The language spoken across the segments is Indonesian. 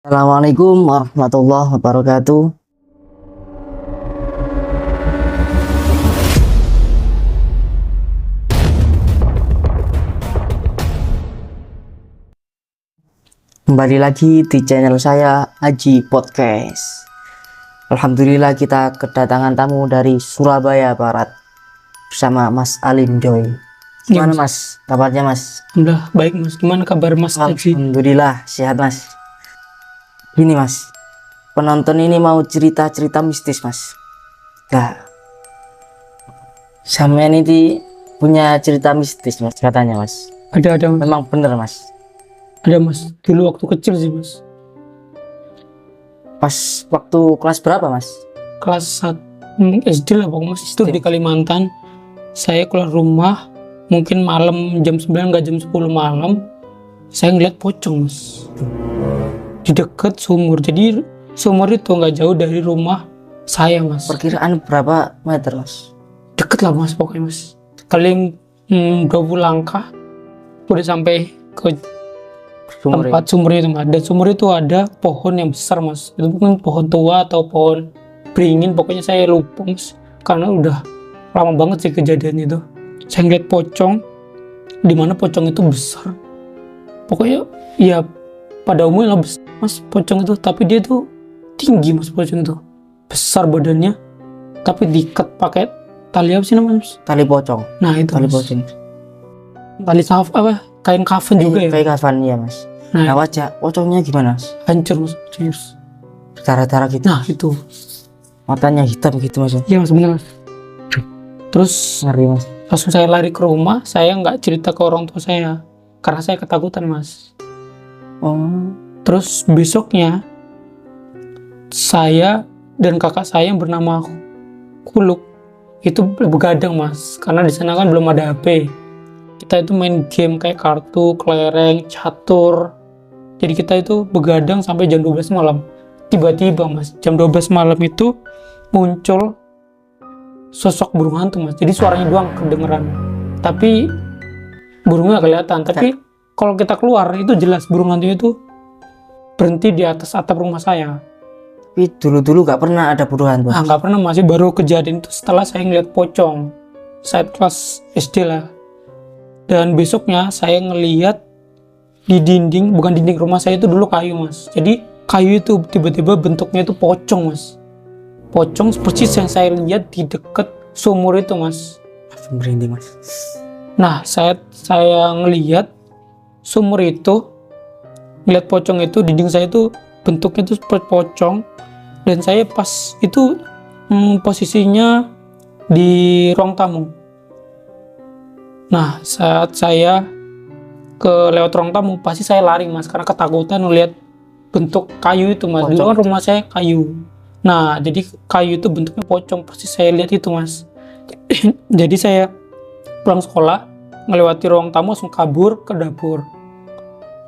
Assalamualaikum warahmatullahi wabarakatuh. Kembali lagi di channel saya Haji Podcast. Alhamdulillah kita kedatangan tamu dari Surabaya Barat bersama Mas Alim Joy. Gimana Mas? Kabarnya Mas? Alhamdulillah baik Mas. Gimana kabar Mas Haji? Alhamdulillah sehat Mas. Gini Mas, penonton ini mau cerita-cerita mistis Mas. Nah, sampean ini punya cerita mistis Mas katanya Mas. Ada Mas. Memang bener Mas. Ada Mas. Dulu waktu kecil sih Mas. Pas waktu kelas berapa Mas? Kelas 1 SD lah pokoknya Mas. Itu di Kalimantan. Saya keluar rumah mungkin malam jam 9 nggak jam 10 malam. Saya ngeliat pocong Mas. Di dekat sumur. Jadi sumur itu nggak jauh dari rumah saya Mas. Perkiraan berapa meter Mas? Deket lah Mas pokoknya Mas. Kali 20 langkah udah sampai ke tempat sumurnya itu Mas. Dan sumur itu ada pohon yang besar Mas. Itu mungkin pohon tua atau pohon beringin. Pokoknya saya lupa Mas. Karena udah lama banget sih kejadian itu. Saya ngeliat pocong. Dimana pocong itu besar. Pokoknya ya pada umumnya lah besar Mas pocong itu. Tapi dia tuh tinggi Mas pocong itu. Besar badannya. Tapi diikat pakai tali apa sih namanya Mas? Tali pocong. Nah itu Tali Mas. pocong. Tali kain kafan juga ya. Kayak kafan ya Mas. Nah, Nah wajah pocongnya gimana Mas? hancur Mas. Hancur. Darah-darah gitu. Nah itu. Matanya hitam gitu Mas. Iya Mas benar Mas. Terus Ngeri Mas. langsung saya lari ke rumah. Saya nggak cerita ke orang tua saya karena saya ketakutan Mas. Oh. Terus besoknya saya dan kakak saya yang bernama Kuluk itu begadang Mas, karena di sana kan belum ada HP. Kita itu main game kayak kartu, kelereng, catur. Jadi kita itu begadang sampai jam 12 malam. Tiba-tiba Mas, jam 12 malam itu muncul sosok burung hantu Mas. Jadi suaranya doang kedengeran. Tapi burungnya nggak kelihatan. Tapi kalau kita keluar itu jelas burung hantunya itu berhenti di atas atap rumah saya. Tapi dulu-dulu gak pernah ada buruan Mas. Nggak pernah, masih baru kejadian itu setelah saya ngeliat pocong. Saya kelas SD lah. Dan besoknya saya ngeliat di dinding, bukan dinding rumah saya itu dulu kayu Mas. Jadi kayu itu tiba-tiba bentuknya itu pocong Mas. Pocong persis yang saya lihat di dekat sumur itu Mas. Merinding Mas. Nah saya ngeliat sumur itu, ngeliat pocong itu, dinding saya itu bentuknya itu seperti pocong. Dan saya pas itu posisinya di ruang tamu. Nah saat saya lewat ruang tamu pasti saya lari Mas, karena ketakutan melihat bentuk kayu itu Mas. Dulu kan rumah saya kayu. Nah jadi kayu itu bentuknya pocong, pasti saya lihat itu Mas. Jadi saya pulang sekolah, melewati ruang tamu langsung kabur ke dapur.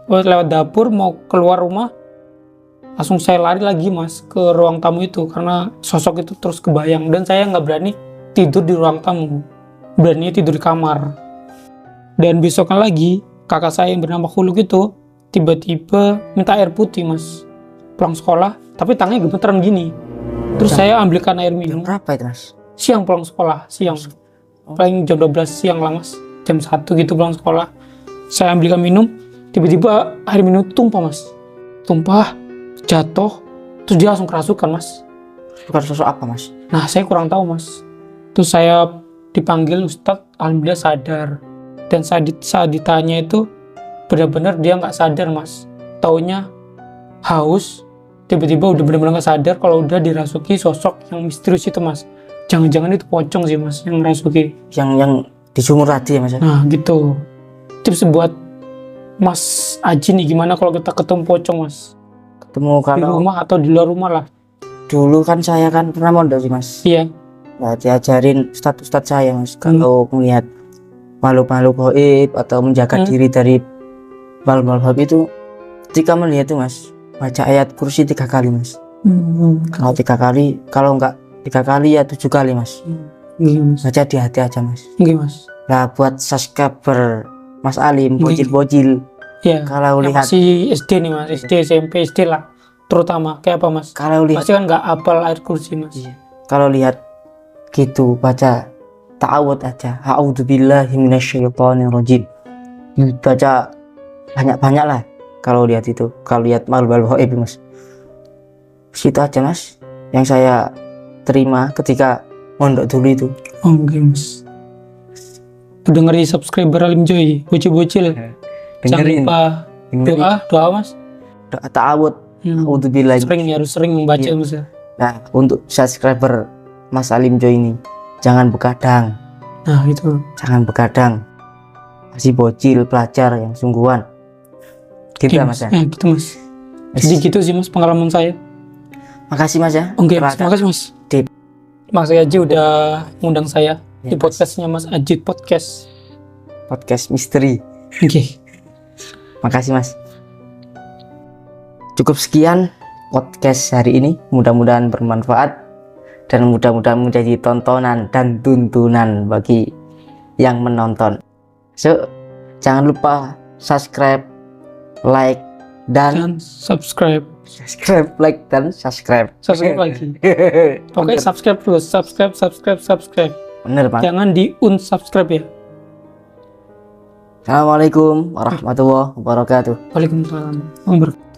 Lewat dapur mau keluar rumah, langsung saya lari lagi Mas ke ruang tamu itu karena sosok itu terus kebayang. Dan saya nggak berani tidur di ruang tamu, berani tidur di kamar. Dan besoknya lagi kakak saya yang bernama Kuluk itu tiba-tiba minta air putih Mas pulang sekolah, tapi tangannya gemeteran gini. Terus saya ambilkan air minum. Berapa itu Mas? Siang pulang sekolah, siang. Paling jam 12 siang lah Mas, jam 1 gitu pulang sekolah. Saya ambilkan minum, tiba-tiba air minum itu tumpah Mas. Tumpah, jatuh, terus dia langsung kerasukan Mas. Bukan sosok apa Mas? Nah saya kurang tahu Mas. Terus saya dipanggil Ustadz, alhamdulillah sadar. Dan saat ditanya itu benar-benar dia nggak sadar Mas. Taunya haus, tiba-tiba udah benar-benar nggak sadar kalau udah dirasuki sosok yang misterius itu Mas. Jangan-jangan itu pocong sih Mas yang ngerasuki. Yang di sumur tadi ya Mas? Nah gitu. Tips buat Mas Aji nih, gimana kalau kita ketemu pocong Mas? Ketemu Di kalau rumah atau di luar rumah lah. dulu kan saya kan pernah mondok sih Mas. Iya. Nah, diajarin ustadz saya Mas kalau melihat makhluk-makhluk gaib atau menjaga diri dari makhluk-makhluk gaib itu, ketika melihat itu Mas, baca ayat kursi 3 kali Mas. Kalau 3 kali, kalau enggak 3 kali ya 7 kali Mas. Baca di hati aja Mas. Mas. Nah buat subscriber Mas Alim, bocil-bocil Iya. kalau Yang lihat masih SD nih Mas, SD, SMP, SD lah. terutama kayak apa mas? Kalau lihat, Pasti kan nggak hafal ayat kursi mas. iya. Kalau lihat gitu baca ta'awud aja. A'udzubillahi minasyaitonirrajim. Baca banyak-banyak lah. Kalau lihat itu, kalau lihat Matlabul Ghaib mas. Situ aja mas. Yang saya terima ketika mondok dulu itu. Oke mas. Udah ngeri subscriber Alim Joy, bocil-bocil. Jangan Dengerin. lupa doa mas. Doa ta'awud. A'udzubillahi. Harus sering membaca Iya. mas. Nah, untuk subscriber Mas Alim Joy ini, jangan begadang. Nah itu. Jangan begadang. Masih bocil, pelajar yang sungguhan. Gitu ya mas ya. Gitu mas. Jadi gitu sih mas pengalaman saya. Makasih mas ya. Oke, terima kasih mas. Dip. Mas Aji udah ngundang saya Ya, di podcastnya Mas Ajit Podcast. Podcast misteri. Oke. Makasih mas. Cukup sekian podcast hari ini. Mudah-mudahan bermanfaat dan mudah-mudahan menjadi tontonan dan tuntunan bagi yang menonton. So, jangan lupa subscribe, like, Dan subscribe like dan subscribe. lagi. Oke, subscribe terus, subscribe. Bener bang. Jangan di unsubscribe ya. Assalamualaikum warahmatullahi wabarakatuh. Waalaikumsalam.